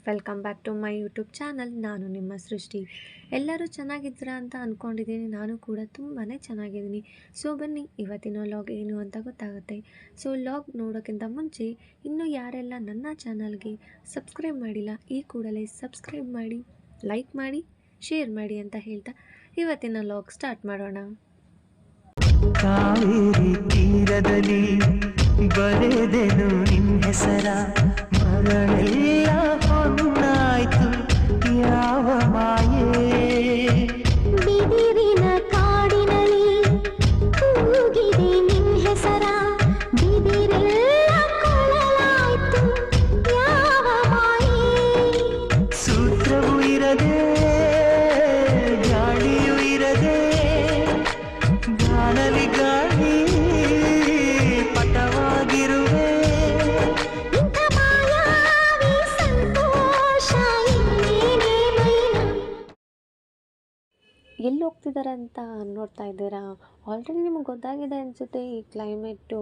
Welcome back to my YouTube channel. ನಾನು ನಿಮ್ಮ ಸೃಷ್ಟಿ. ಎಲ್ಲರೂ ಚೆನ್ನಾಗಿದ್ದೀರಾ ಅಂತ ಅಂದ್ಕೊಂಡಿದ್ದೀನಿ. ನಾನು ಕೂಡ ತುಂಬಾ ಚೆನ್ನಾಗಿದ್ದೀನಿ. ಸೊ ಬನ್ನಿ ಇವತ್ತಿನ ವ್ಲಾಗ್ ಏನು ಅಂತ ಗೊತ್ತಾಗುತ್ತೆ. ಸೊ ವ್ಲಾಗ್ ನೋಡೋಕ್ಕಿಂತ ಮುಂಚೆ ಇನ್ನೂ ಯಾರೆಲ್ಲ ನನ್ನ ಚಾನಲ್ಗೆ ಸಬ್ಸ್ಕ್ರೈಬ್ ಮಾಡಿಲ್ಲ ಈ ಕೂಡಲೇ ಸಬ್ಸ್ಕ್ರೈಬ್ ಮಾಡಿ, ಲೈಕ್ ಮಾಡಿ, ಶೇರ್ ಮಾಡಿ ಅಂತ ಹೇಳ್ತಾ ಇವತ್ತಿನ ವ್ಲಾಗ್ ಸ್ಟಾರ್ಟ್ ಮಾಡೋಣ. ಕಾವೇರಿ ತೀರದಲ್ಲಿ ಬರೆದೆನು ನಿನ್ನ ಹೆಸರ, ಮರಳೆಲ್ಲ ಹೊನ್ನಾಯ್ತು ಯಾವ ಮಾಯೇ. ಬಿದಿರಿನ ಕಾಡಿನಲ್ಲಿ ಕೂಗಿದೆ ನಿನ್ನ ಹೆಸರ, ಬಿದಿರೆಲ್ಲ ಕೊಳಲಾಯ್ತು ಯಾವ ಮಾಯೇ. ಸೂತ್ರವೂ ಇರದೆ ಗಾಳಿಯೂ ಇರದೆ ಗಾನಲಿ ಗಾಳಿ ಪಟವಾಗಿರುವೆ. ಇಂಥ ಮಾಯಾವಿ ಸಂತೋಷ ಇನ್ನೇನೇ ಮೈನ. ಎಲ್ಲಿ ಹೋಗ್ತಿದ್ದಾರೆ ಅಂತ ನೋಡ್ತಾ ಇದ್ದೀರಾ? ಆಲ್ರೆಡಿ ನಿಮಗೆ ಗೊತ್ತಾಗಿದೆ ಅನಿಸುತ್ತೆ ಈ ಕ್ಲೈಮೇಟು.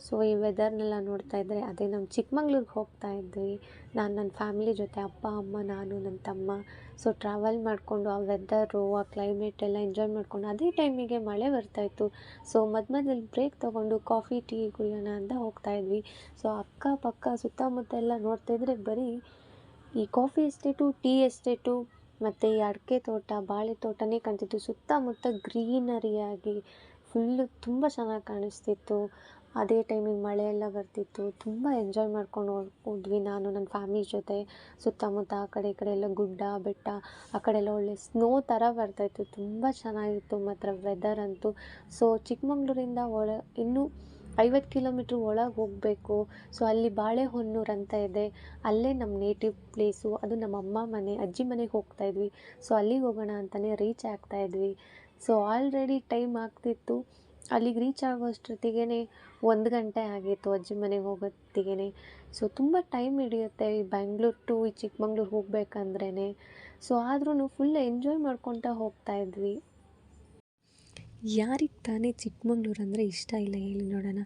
ಸೊ ಈ ವೆದರ್ನೆಲ್ಲ ನೋಡ್ತಾ ಇದ್ದರೆ ಅದೇ ನಮ್ಮ ಚಿಕ್ಕಮಂಗ್ಳೂರಿಗೆ ಹೋಗ್ತಾ ಇದ್ವಿ. ನಾನು ನನ್ನ ಫ್ಯಾಮಿಲಿ ಜೊತೆ ಅಪ್ಪ ಅಮ್ಮ ನಾನು ನನ್ನ ತಮ್ಮ. ಸೊ ಟ್ರಾವೆಲ್ ಮಾಡಿಕೊಂಡು ಆ ವೆದರು ಆ ಕ್ಲೈಮೇಟ್ ಎಲ್ಲ ಎಂಜಾಯ್ ಮಾಡಿಕೊಂಡು ಅದೇ ಟೈಮಿಗೆ ಮಳೆ ಬರ್ತಾಯಿತ್ತು. ಸೊ ಮಧ್ಯದಲ್ಲಿ ಬ್ರೇಕ್ ತೊಗೊಂಡು ಕಾಫಿ ಟೀ ಕುಡಿಯೋಣ ಅಂತ ಹೋಗ್ತಾ ಇದ್ವಿ. ಸೊ ಅಕ್ಕಪಕ್ಕ ಸುತ್ತಮುತ್ತ ಎಲ್ಲ ನೋಡ್ತಾ ಇದ್ದರೆ ಬರೀ ಈ ಕಾಫಿ ಎಸ್ಟೇಟು, ಟೀ ಎಸ್ಟೇಟು ಮತ್ತು ಈ ಅಡಿಕೆ ತೋಟ, ಬಾಳೆ ತೋಟನೇ ಕಾಣ್ತಿತ್ತು. ಸುತ್ತಮುತ್ತ ಗ್ರೀನರಿಯಾಗಿ ಫುಲ್ಲು ತುಂಬ ಚೆನ್ನಾಗಿ ಕಾಣಿಸ್ತಿತ್ತು. ಅದೇ ಟೈಮಿಗೆ ಮಳೆ ಎಲ್ಲ ಬರ್ತಿತ್ತು. ತುಂಬ ಎಂಜಾಯ್ ಮಾಡ್ಕೊಂಡು ಹೋದ್ವಿ ನಾನು ನನ್ನ ಫ್ಯಾಮಿಲಿ ಜೊತೆ. ಸುತ್ತಮುತ್ತ ಆ ಕಡೆ ಈ ಕಡೆ ಎಲ್ಲ ಗುಡ್ಡ ಬೆಟ್ಟ, ಆ ಕಡೆ ಎಲ್ಲ ಒಳ್ಳೆ ಸ್ನೋ ಥರ ಬರ್ತಾಯಿತ್ತು. ತುಂಬ ಚೆನ್ನಾಗಿತ್ತು ಮಾತ್ರ ವೆದರ್ ಅಂತೂ. ಸೊ ಚಿಕ್ಕಮಂಗ್ಳೂರಿಂದ ಇನ್ನೂ 50 ಕಿಲೋಮೀಟ್ರ್ ಒಳಗೆ ಹೋಗಬೇಕು. ಸೊ ಅಲ್ಲಿ ಬಾಳೆಹೊನ್ನೂರು ಅಂತ ಇದೆ, ಅಲ್ಲೇ ನಮ್ಮ ನೇಟಿವ್ ಪ್ಲೇಸು. ಅದು ನಮ್ಮ ಅಮ್ಮ ಮನೆ, ಅಜ್ಜಿ ಮನೆಗೆ ಹೋಗ್ತಾಯಿದ್ವಿ. ಸೊ ಅಲ್ಲಿಗೆ ಹೋಗೋಣ ಅಂತಲೇ ರೀಚ್ ಆಗ್ತಾಯಿದ್ವಿ. ಸೊ ಆಲ್ರೆಡಿ ಟೈಮ್ ಆಗ್ತಿತ್ತು. ಅಲ್ಲಿಗೆ ರೀಚ್ ಆಗೋಷ್ಟೊತ್ತಿಗೆ 1 ಗಂಟೆ ಆಗಿತ್ತು ಅಜ್ಜಿ ಮನೆಗೆ ಹೋಗೋತ್ತಿಗೆ. ಸೊ ತುಂಬ ಟೈಮ್ ಹಿಡಿಯುತ್ತೆ ಈ ಬೆಂಗ್ಳೂರು ಟು ಈ ಚಿಕ್ಕಮಂಗ್ಳೂರು ಹೋಗ್ಬೇಕಂದ್ರೇ. ಸೊ ಆದ್ರೂ ಫುಲ್ ಎಂಜಾಯ್ ಮಾಡ್ಕೊತಾ ಹೋಗ್ತಾಯಿದ್ವಿ. ಯಾರಿಗೆ ತಾನೇ ಚಿಕ್ಕಮಂಗ್ಳೂರು ಅಂದರೆ ಇಷ್ಟ ಇಲ್ಲ ಹೇಳಿ ನೋಡೋಣ?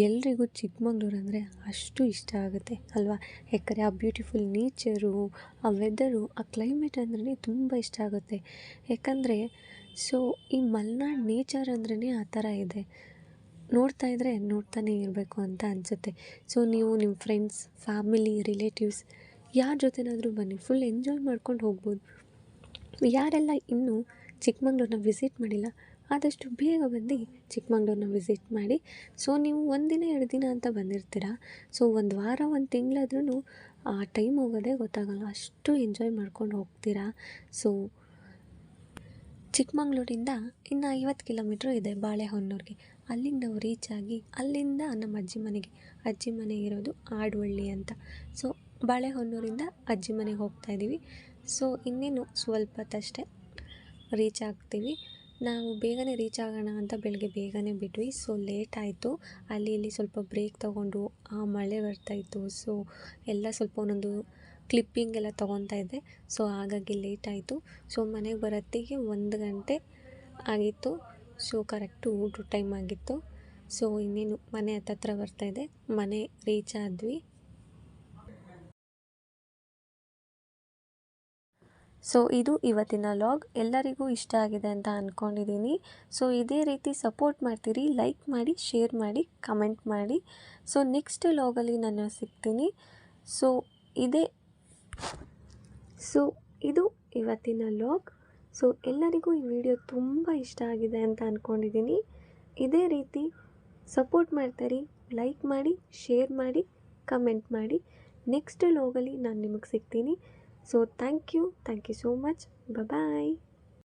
ಎಲ್ರಿಗೂ ಚಿಕ್ಕಮಂಗ್ಳೂರು ಅಂದರೆ ಅಷ್ಟು ಇಷ್ಟ ಆಗುತ್ತೆ ಅಲ್ವಾ? ಯಾಕಂದರೆ ಆ ಬ್ಯೂಟಿಫುಲ್ ನೇಚರು, ಆ ವೆದರು, ಆ ಕ್ಲೈಮೇಟ್ ಅಂದ್ರೆ ತುಂಬ ಇಷ್ಟ ಆಗುತ್ತೆ. ಯಾಕಂದರೆ ಸೊ ಈ ಮಲೆನಾಡು ನೇಚರ್ ಅಂದ್ರೇ ಆ ಥರ ಇದೆ. ನೋಡ್ತಾ ಇದ್ದರೆ ನೋಡ್ತಾನೆ ಇರಬೇಕು ಅಂತ ಅನಿಸುತ್ತೆ. ಸೊ ನೀವು ನಿಮ್ಮ ಫ್ರೆಂಡ್ಸ್, ಫ್ಯಾಮಿಲಿ, ರಿಲೇಟಿವ್ಸ್ ಯಾರ ಜೊತೆನಾದರೂ ಬನ್ನಿ, ಫುಲ್ ಎಂಜಾಯ್ ಮಾಡ್ಕೊಂಡು ಹೋಗ್ಬೋದು. ಯಾರೆಲ್ಲ ಇನ್ನೂ ಚಿಕ್ಕಮಂಗ್ಳೂರನ್ನ ವಿಸಿಟ್ ಮಾಡಿಲ್ಲ ಆದಷ್ಟು ಬೇಗ ಬಂದು ಚಿಕ್ಕಮಂಗ್ಳೂರನ್ನ ವಿಸಿಟ್ ಮಾಡಿ. ಸೊ ನೀವು 1 ದಿನ 2 ದಿನ ಅಂತ ಬಂದಿರ್ತೀರ. ಸೊ 1 ವಾರ 1 ತಿಂಗಳಾದ್ರೂ ಆ ಟೈಮ್ ಹೋಗೋದೇ ಗೊತ್ತಾಗಲ್ಲ, ಅಷ್ಟು ಎಂಜಾಯ್ ಮಾಡ್ಕೊಂಡು ಹೋಗ್ತೀರಾ. ಸೊ ಚಿಕ್ಕಮಂಗ್ಳೂರಿಂದ ಇನ್ನು 50 ಕಿಲೋಮೀಟ್ರ್ ಇದೆ ಬಾಳೆಹೊನ್ನೂರಿಗೆ. ಅಲ್ಲಿಗೆ ನಾವು ರೀಚ್ ಆಗಿ ಅಲ್ಲಿಂದ ನಮ್ಮ ಅಜ್ಜಿ ಮನೆ ಇರೋದು ಆಡುವಳ್ಳಿ ಅಂತ. ಸೊ ಬಾಳೆಹೊನ್ನೂರಿಂದ ಅಜ್ಜಿ ಮನೆಗೆ ಹೋಗ್ತಾಯಿದ್ದೀವಿ. ಸೊ ಇನ್ನೇನು ಸ್ವಲ್ಪ ಹೊತ್ತಷ್ಟೇ ರೀಚ್ ಆಗ್ತೀವಿ. ನಾವು ಬೇಗನೆ ರೀಚ್ ಆಗೋಣ ಅಂತ ಬೆಳಗ್ಗೆ ಬೇಗನೆ ಬಿಟ್ವಿ. ಸೊ ಲೇಟ್ ಆಯಿತು. ಅಲ್ಲಿ ಇಲ್ಲಿ ಸ್ವಲ್ಪ ಬ್ರೇಕ್ ತೊಗೊಂಡು ಮಳೆ ಬರ್ತಾಯಿತ್ತು. ಸೊ ಎಲ್ಲ ಸ್ವಲ್ಪ ಒಂದೊಂದು ಕ್ಲಿಪ್ಪಿಂಗ್ ಎಲ್ಲ ತೊಗೊತಾ ಇದ್ದೆ. ಸೊ ಹಾಗಾಗಿ ಲೇಟ್ ಆಯಿತು. ಸೊ ಮನೆಗೆ ಬರೋತ್ತಿಗೆ 1 ಗಂಟೆ ಆಗಿತ್ತು. ಸೊ ಕರೆಕ್ಟು ಊಟ ಟೈಮ್ ಆಗಿತ್ತು. ಸೊ ಇನ್ನೇನು ಮನೆ ಹತ್ತತ್ರ ಬರ್ತಾಯಿದೆ, ಮನೆ ರೀಚ್ ಆದ್ವಿ. ಸೊ ಇದು ಇವತ್ತಿನ ವ್ಲಾಗ್. ಎಲ್ಲರಿಗೂ ಇಷ್ಟ ಆಗಿದೆ ಅಂತ ಅಂದ್ಕೊಂಡಿದ್ದೀನಿ. ಸೊ ಇದೇ ರೀತಿ ಸಪೋರ್ಟ್ ಮಾಡ್ತೀರಿ, ಲೈಕ್ ಮಾಡಿ, ಶೇರ್ ಮಾಡಿ, ಕಮೆಂಟ್ ಮಾಡಿ. ಸೊ ನೆಕ್ಸ್ಟ್ ವ್ಲಾಗಲ್ಲಿ ನಾನು ಸಿಗ್ತೀನಿ. ಸೊ ಇದು ಇವತ್ತಿನ ವ್ಲಾಗ್. ಸೊ ಎಲ್ಲರಿಗೂ ಈ ವಿಡಿಯೋ ತುಂಬ ಇಷ್ಟ ಆಗಿದೆ ಅಂತ ಅಂದ್ಕೊಂಡಿದ್ದೀನಿ. ಇದೇ ರೀತಿ ಸಪೋರ್ಟ್ ಮಾಡ್ತೀರಿ, ಲೈಕ್ ಮಾಡಿ, ಶೇರ್ ಮಾಡಿ, ಕಮೆಂಟ್ ಮಾಡಿ. ನೆಕ್ಸ್ಟ್ ವ್ಲಾಗಲ್ಲಿ ನಾನು ನಿಮಗೆ ಸಿಗ್ತೀನಿ. So thank you so much. Bye bye.